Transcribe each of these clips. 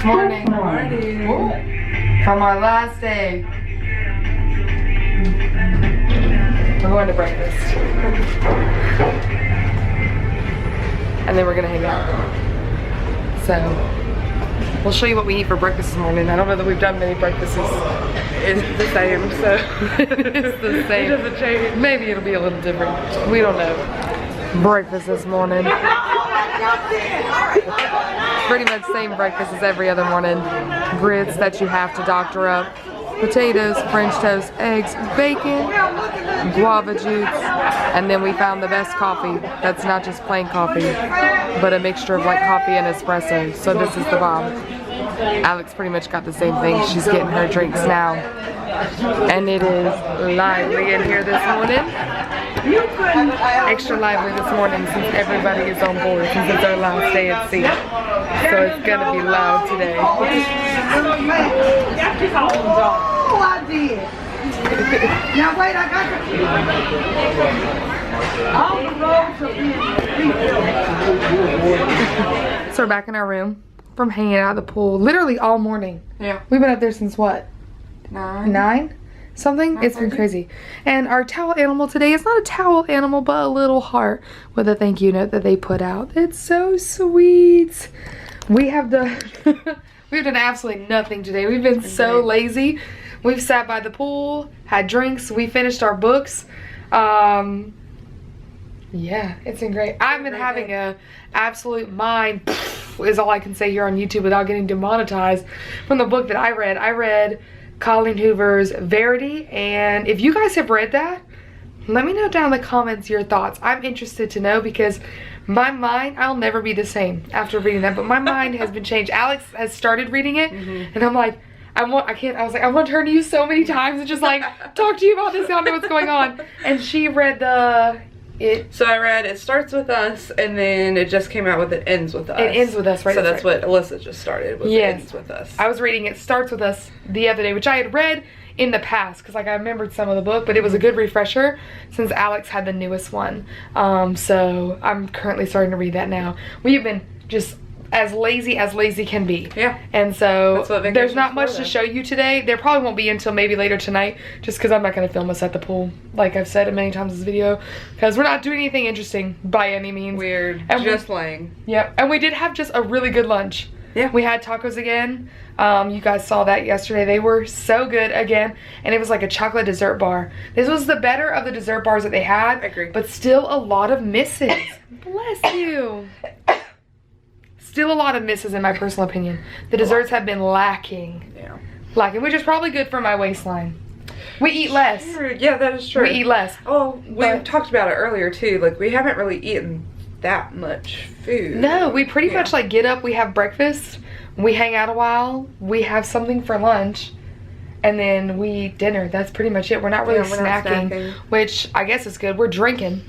Morning. From our last day. We're going to breakfast. And then we're gonna hang out. So, we'll show you what we eat for breakfast this morning. I don't know that we've done many breakfasts. It's the same, so It's the same. It doesn't change. Maybe it'll be a little different. We don't know. Breakfast this morning. Pretty much same breakfast as every other morning. Grits that you have to doctor up. Potatoes, French toast, eggs, bacon, guava juice, and then we found the best coffee. That's not just plain coffee, but a mixture of like coffee and espresso. So this is the bomb. Alex pretty much got the same thing. She's getting her drinks now. And it is lively in here this morning. Extra lively this morning since everybody is on board, since it's our last day at sea. So it's gonna be loud today. Oh, I did. Now wait, I got all the roads are in. So we're back in our room from hanging out at the pool literally all morning. Yeah. We've been up there since what? 9? Something? It's been crazy. And our towel animal today is not a towel animal, but a little heart with a thank you note that they put out. It's so sweet. We have done we've done absolutely nothing today. We've been so lazy. We've sat by the pool, had drinks, we finished our books. Yeah, it's been great. I've been having a absolute mind is all I can say here on YouTube without getting demonetized from the book that I read. I read Colleen Hoover's Verity, and if you guys have read that, let me know down in the comments your thoughts. I'm interested to know because my mind, I'll never be the same after reading that, but my mind has been changed. Alex has started reading it, and I'm like, I want to turn to you so many times and just like talk to you about this. I don't know what's going on. And she read So I read It Starts With Us, and then it just came out with It Ends With Us. It Ends With Us, right? So that's what Alyssa just started, was It Ends With Us. I was reading It Starts With Us the other day, which I had read in the past because like I remembered some of the book, but it was a good refresher since Alex had the newest one. So I'm currently starting to read that now. We've been just as lazy can be. Yeah. And so there's not much then. to show you today. There probably won't be until maybe later tonight, just because I'm not going to film us at the pool, like I've said many times in this video, because we're not doing anything interesting by any means. We're just laying. Yep. And we did have just a really good lunch. Yeah. We had tacos again. You guys saw that yesterday. They were so good again. And it was like a chocolate dessert bar. This was the better of the dessert bars that they had. I agree. But still a lot of misses. Bless you. Still a lot of misses in my personal opinion. The desserts have been lacking. Yeah. Lacking, which is probably good for my waistline. We eat less. Yeah, that is true. We eat less. Oh, we talked about it earlier too. Like, we haven't really eaten that much food. No, we pretty much like get up, we have breakfast, we hang out a while, we have something for lunch, and then we eat dinner. That's pretty much it. We're not really snacking, which I guess is good. We're drinking.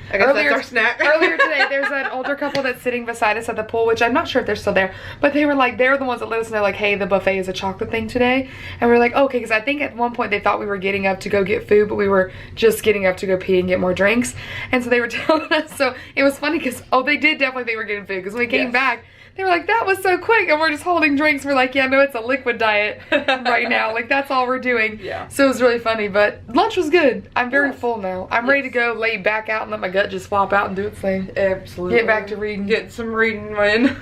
I guess that's our snack. Earlier today, there's an older couple that's sitting beside us at the pool, which I'm not sure if they're still there, but they were like, they're the ones that let us know, like, hey, the buffet is a chocolate thing today. And we are like, okay, because I think at one point they thought we were getting up to go get food, but we were just getting up to go pee and get more drinks. And so they were telling us, so it was funny because, they did definitely think we were getting food, because when we came back, they were like, that was so quick, and we're just holding drinks. We're like, yeah, no, it's a liquid diet right now. Like, that's all we're doing. Yeah. So it was really funny, but lunch was good. I'm very full now. I'm ready to go lay back out and let my gut just flop out and do its thing. Absolutely. Get back to reading. Get some reading in.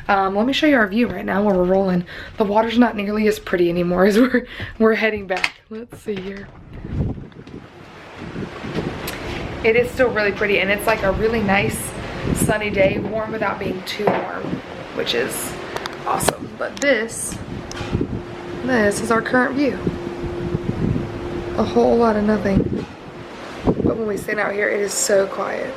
Let me show you our view right now where we're rolling. The water's not nearly as pretty anymore as we're heading back. Let's see here. It is still really pretty, and it's like a really nice sunny day, warm without being too warm, which is awesome. But this is our current view. A whole lot of nothing. But when we stand out here, it is so quiet.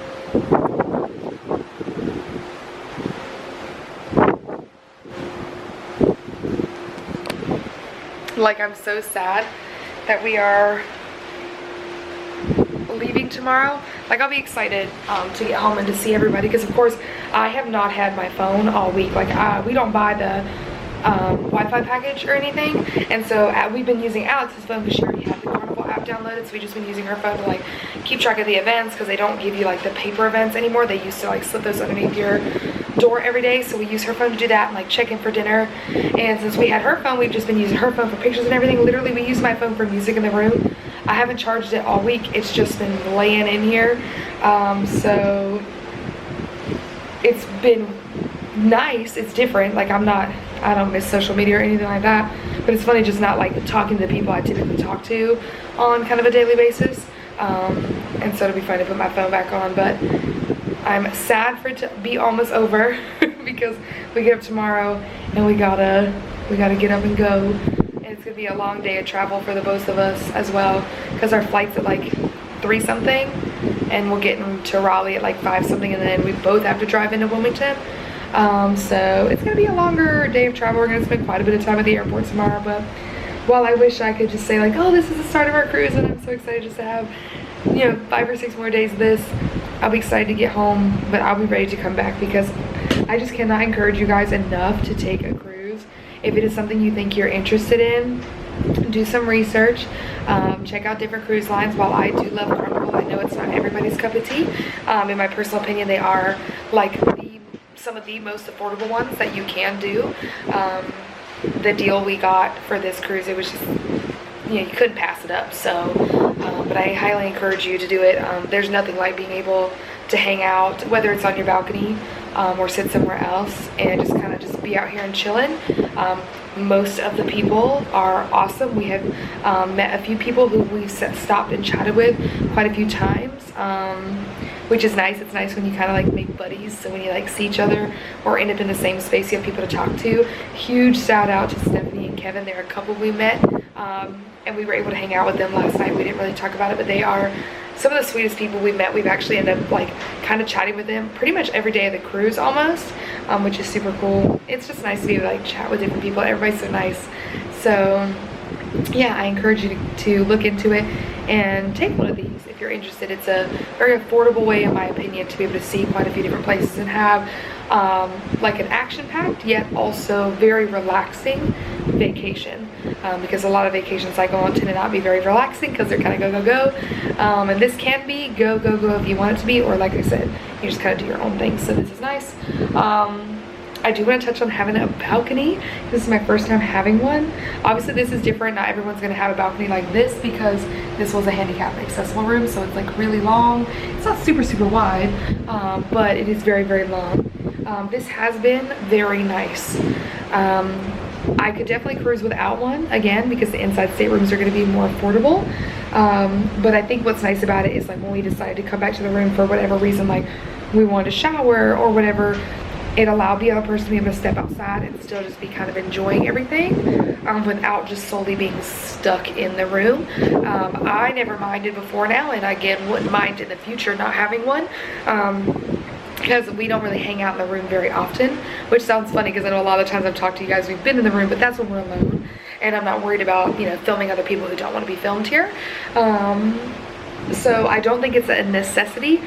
Like, I'm so sad that we are leaving tomorrow. Like, I'll be excited to get home and to see everybody, because of course I have not had my phone all week. Like, we don't buy the Wi-Fi package or anything, and so we've been using Alex's phone because she already had the Carnival app downloaded, so we've just been using her phone to like keep track of the events, because they don't give you like the paper events anymore. They used to like slip those underneath your door every day, so we use her phone to do that and like check in for dinner. And since we had her phone, we've just been using her phone for pictures and everything. Literally, we use my phone for music in the room. I haven't charged it all week. It's just been laying in here. So it's been nice. It's different. Like I don't miss social media or anything like that, but it's funny just not like talking to the people I typically talk to on kind of a daily basis. And so it'll be fun to put my phone back on, but I'm sad for it to be almost over because we get up tomorrow and we gotta get up and go, and it's gonna be a long day of travel for the both of us as well, because our flight's at like 3 something and we'll get into Raleigh at like 5 something, and then we both have to drive into Wilmington. So it's gonna be a longer day of travel. We're gonna spend quite a bit of time at the airport tomorrow, but while I wish I could just say like, oh, this is the start of our cruise and I'm so excited just to have, you know, 5 or 6 more days of this, I'll be excited to get home, but I'll be ready to come back because I just cannot encourage you guys enough to take a cruise. If it is something you think you're interested in, do some research, check out different cruise lines. While I do love Carnival, I know it's not everybody's cup of tea. In my personal opinion, they are like some of the most affordable ones that you can do. The deal we got for this cruise, it was just, you know, you couldn't pass it up. So but I highly encourage you to do it. There's nothing like being able to hang out, whether it's on your balcony or sit somewhere else and just kind of just be out here and chilling. Most of the people are awesome. We have met a few people who we've stopped and chatted with quite a few times, which is nice. It's nice when you kind of like make buddies, so when you like see each other or end up in the same space, you have people to talk to. Huge shout out to Stephanie and Kevin. They're a couple we met, and we were able to hang out with them last night. We didn't really talk about it, but they are some of the sweetest people we've met. We've actually ended up like kind of chatting with them pretty much every day of the cruise almost, which is super cool. It's just nice to be able to like chat with different people. Everybody's so nice. So yeah, I encourage you to look into it and take one of these if you're interested. It's a very affordable way, in my opinion, to be able to see quite a few different places and have like an action-packed yet also very relaxing vacation, because a lot of vacations I go on tend to not be very relaxing because they're kind of go, go, go, and this can be go, go, go if you want it to be, or like I said, you just kind of do your own thing. So this is nice. I do want to touch on having a balcony. This is my first time having one. Obviously this is different. Not everyone's going to have a balcony like this because this was a handicap accessible room, so it's like really long. It's not super, super wide, but it is very, very long. This has been very nice. I could definitely cruise without one, again, because the inside staterooms are going to be more affordable. But I think what's nice about it is like when we decided to come back to the room for whatever reason, like we wanted to shower or whatever, it allowed the other person to be able to step outside and still just be kind of enjoying everything without just solely being stuck in the room. I never minded before now, and again wouldn't mind in the future not having one. Because we don't really hang out in the room very often, which sounds funny because I know a lot of times I've talked to you guys, we've been in the room, but that's when we're alone. And I'm not worried about, you know, filming other people who don't want to be filmed here. So I don't think it's a necessity,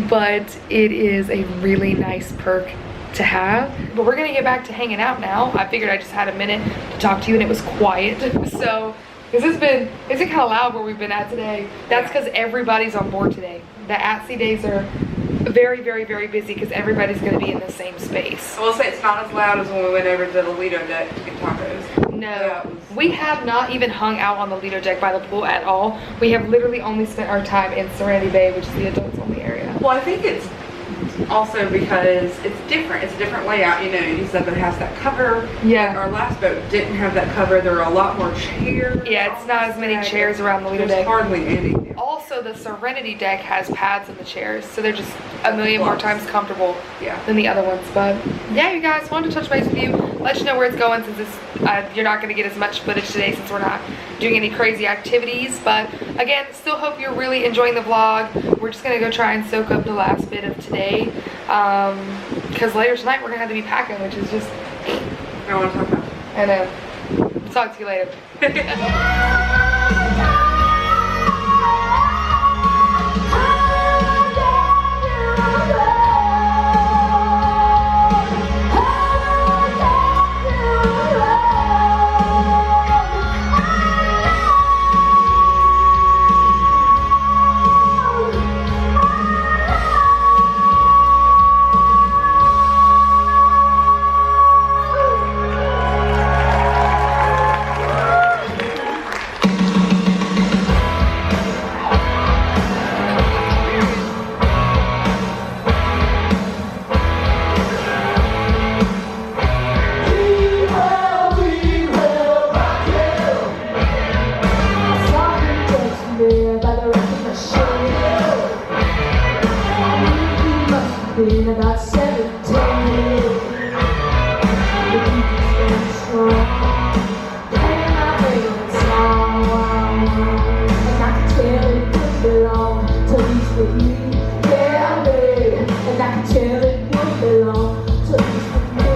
but it is a really nice perk to have. But we're gonna get back to hanging out now. I figured I just had a minute to talk to you and it was quiet. So, because it's been kind of loud where we've been at today. That's because everybody's on board today. The at-sea days are very, very, very busy because everybody's going to be in the same space. I will say it's not as loud as when we went over to the Lido deck to get tacos. No, we have not even hung out on the Lido deck by the pool at all. We have literally only spent our time in Serenity Bay, which is the adults only area. Well, I think it's also because it's different. It's a different layout. You know, you said that it has that cover. Yeah. Our last boat didn't have that cover. There are a lot more chairs. Yeah, it's not as many chairs around the Lido deck. Hardly any. Also, the Serenity deck has pads in the chairs, so they're just a million more times comfortable than the other ones. But yeah, you guys, wanted to touch base with you, let you know where it's going, since it's, you're not going to get as much footage today since we're not doing any crazy activities. But again, still hope you're really enjoying the vlog. We're just going to go try and soak up the last bit of today, because later tonight we're going to have to be packing, which is just, I don't want to talk about it. I know. Talk to you later. 16, I got 17. The keep strong. Playing my favorite song. And I can tell it would belong to these with me. Yeah, baby. And I can tell it would belong to these with me.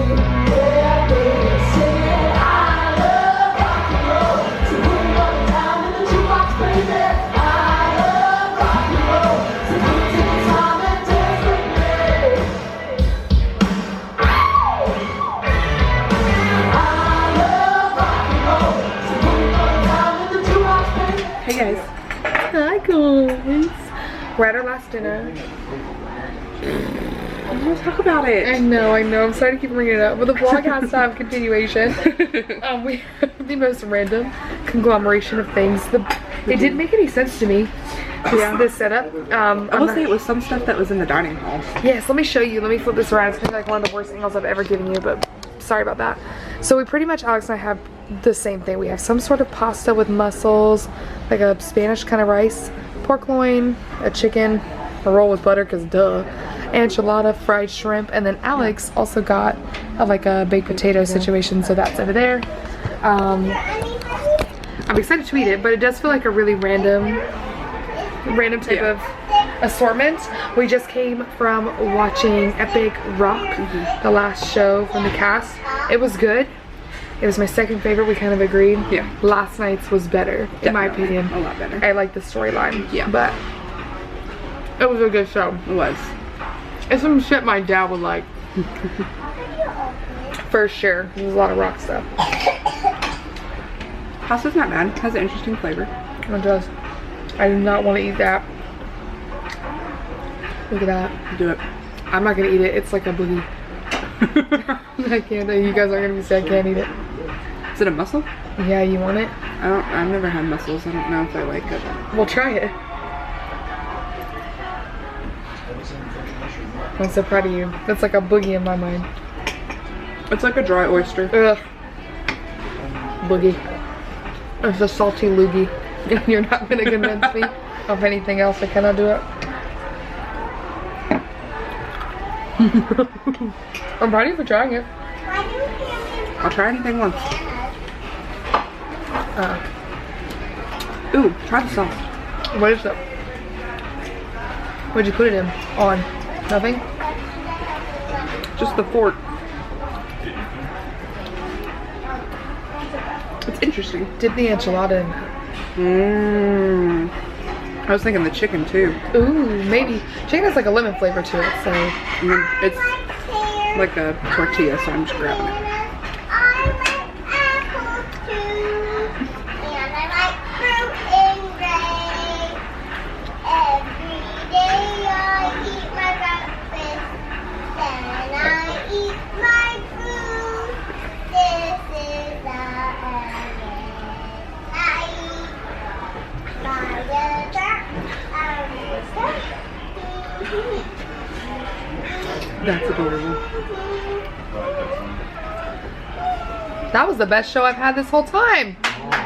Yeah, baby. Singing, I love rock and roll. So put it on down in the jukebox, baby. I love rock and roll. So put it in time and dance with me. I love rock and roll. So put it on down in the jukebox, baby. Hey guys. Hi guys. We're at our last dinner. Let's talk about it. I know. I'm sorry to keep bringing it up, but the vlog has to have continuation. We have the most random conglomeration of things. It didn't make any sense to me. This setup. I will say it was some stuff that was in the dining hall. Yes, let me show you. Let me flip this around. It's gonna be like one of the worst angles I've ever given you, but sorry about that. So we pretty much, Alex and I have the same thing. We have some sort of pasta with mussels, like a Spanish kind of rice, pork loin, a chicken, a roll with butter, because duh, enchilada, fried shrimp, and then Alex also got like a baked potato situation, so that's over there. I'm excited to eat it, but it does feel like a really random type of assortment. We just came from watching Epic Rock, the last show from the cast. It was good. It was my second favorite. We kind of agreed. Yeah. Last night's was better, in my opinion. A lot better. I like the storyline. Yeah. But it was a good show. It was. It's some shit my dad would like. For sure. There's a lot of rock stuff. Pasta's not bad. It has an interesting flavor. It does. I do not want to eat that. Look at that. Do it. I'm not gonna eat it. It's like a boogie. I can't. You guys aren't gonna be sad. I can't eat it. Is it a mussel? Yeah, you want it? I've never had mussels. I don't know if I like it. We'll try it. I'm so proud of you. That's like a boogie in my mind. It's like a dry oyster. Ugh. Boogie. It's a salty loogie. You're not gonna convince me of anything else. I cannot do it. I'm proud of you for trying it. I'll try anything once. Ooh, try the sauce. What is it? What'd you put it in? On? Nothing? Just the fork. It's interesting. Dip the enchilada in that. I was thinking the chicken too. Ooh, maybe. Chicken has like a lemon flavor to it, so. And then it's like a tortilla, so I'm just grabbing it. That's adorable. That was the best show I've had this whole time.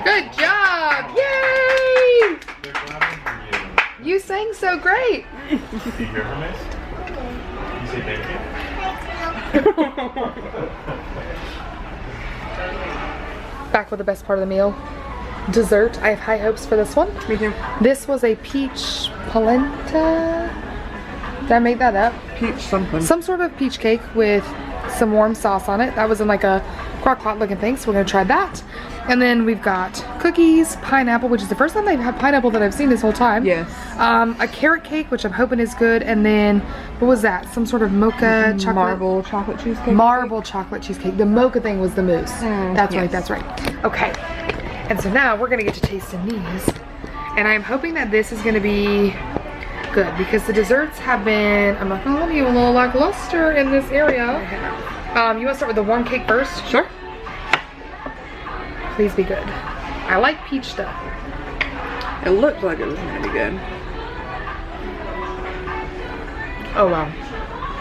Good job! Yay! You sang so great. Did you hear her, miss? You say thank you? Back with the best part of the meal. Dessert. I have high hopes for this one. Me too. This was a peach polenta. Did I make that up? Peach something. Some sort of peach cake with some warm sauce on it. That was in like a crock pot looking thing, so we're gonna try that. And then we've got cookies, pineapple, which is the first time they've had pineapple that I've seen this whole time. Yes. A carrot cake, which I'm hoping is good. And then, what was that? Some sort of mocha chocolate. Marble chocolate cheesecake. Marble chocolate cheesecake. The mocha thing was the mousse. That's right, yes. that's right. Okay. And so now we're gonna get to tasting these. And I'm hoping that this is gonna be good because the desserts have been, I'm not gonna lie to you, a little lackluster in this area. You wanna start with the warm cake first? Sure. Please be good. I like peach stuff. It looked like it was gonna be good. Oh wow.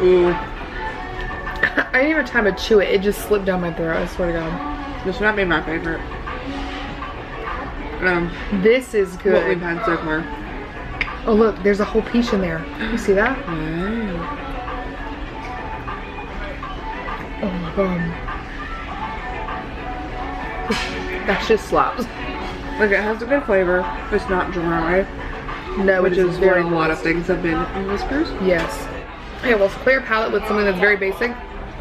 Ooh. I didn't even have time to chew it. It just slipped down my throat, I swear to God. This might be my favorite. This is good. What we've had so far. Oh look, there's a whole peach in there. You see that? That's just slaps. Like it has a good flavor. It's not dry, No, which is very what a lot of things have been in Whispers. Yes. Yeah, well, it's a clear palette with something that's very basic.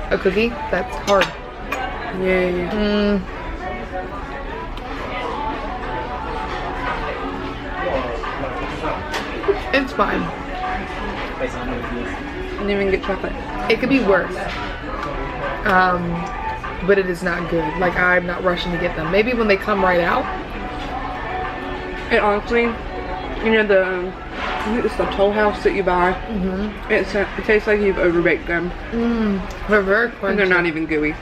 A cookie, that's hard. Yay. It's fine. Didn't even get chocolate. It could be worse. But it is not good. Like, I'm not rushing to get them. Maybe when they come right out. And honestly, you know I think it's the Toll House that you buy. It tastes like you've overbaked them. They're very crunchy. And they're not even gooey.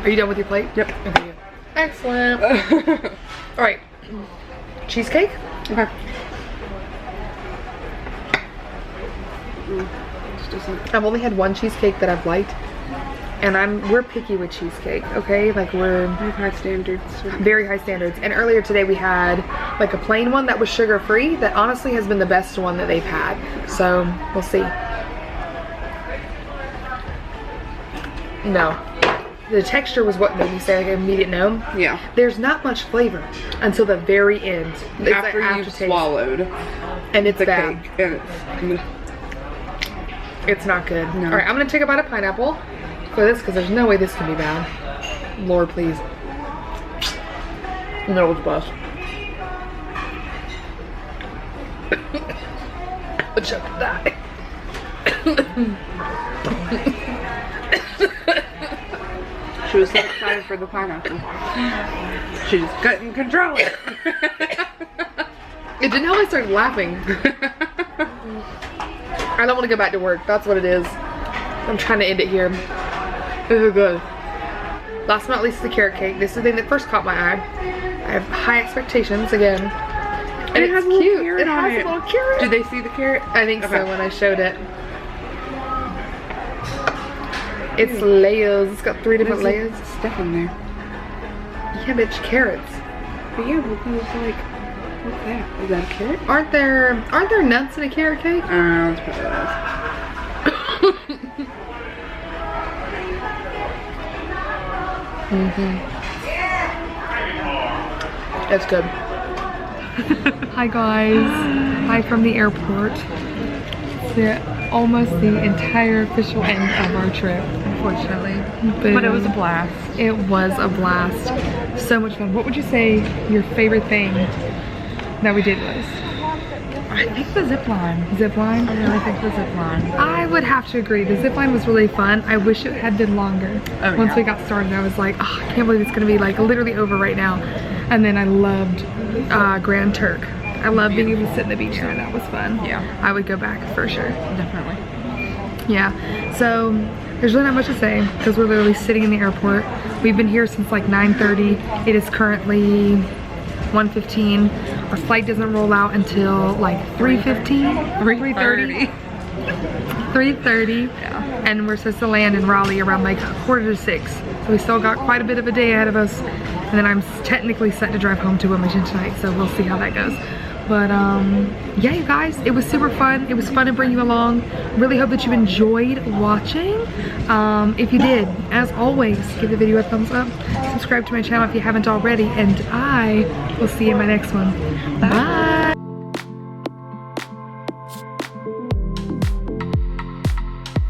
Are you done with your plate? Yep. Okay, good. Excellent. All right. Cheesecake? Okay. I've only had one cheesecake that I've liked. And we're picky with cheesecake, okay? Like we're High standards. very high standards. And earlier today we had like a plain one that was sugar-free that honestly has been the best one that they've had. So we'll see. No. The texture was what made me say like an immediate no. Yeah. There's not much flavor until the very end. It's After like you've aftertaste. swallowed And it's the bad. cake. And It's not good. No. All right, I'm gonna take a bite of pineapple for this because there's no way this can be bad. Lord, please. No, it's best. Chuck that. She was so excited for the pineapple. She just couldn't control it. It didn't help I started laughing. I don't want to go back to work. That's what it is. I'm trying to end it here. This is good. Last but not least, the carrot cake. This is the thing that first caught my eye. I have high expectations again. And it has it's a little cute. carrot It on has it. a little carrot. Did they see the carrot? I think Okay. so when I showed it. It's layers. It's got 3 different layers. Stuff in there. Yeah, bitch, carrots. But yeah, because like, what's that? Is that a carrot? Aren't there nuts in a carrot cake? That's probably what It's good. Hi guys. Hi from the airport. It's almost the entire official end of our trip, unfortunately. But it was a blast. It was a blast. So much fun. What would you say your favorite thing that we did was? I think the zip line. Zip line? I really think the zip line. I would have to agree. The zip line was really fun. I wish it had been longer. Oh, Once yeah. we got started, I was like, oh, I can't believe it's gonna be like literally over right now. And then I loved Grand Turk. I love being able to sit in the beach there. That was fun. Yeah. I would go back for sure. Definitely. Yeah. So there's really not much to say because we're literally sitting in the airport. We've been here since like 9:30. It is currently 1:15. Our flight doesn't roll out until like 3:15, 3:30. 3:30. Yeah. And we're supposed to land in Raleigh around like 5:45. So we still got quite a bit of a day ahead of us. And then I'm technically set to drive home to Wilmington tonight, so we'll see how that goes. But yeah, you guys, it was super fun. It was fun to bring you along. Really hope that you enjoyed watching. If you did, as always, give the video a thumbs up. Subscribe to my channel if you haven't already, and I will see you in my next one. Bye.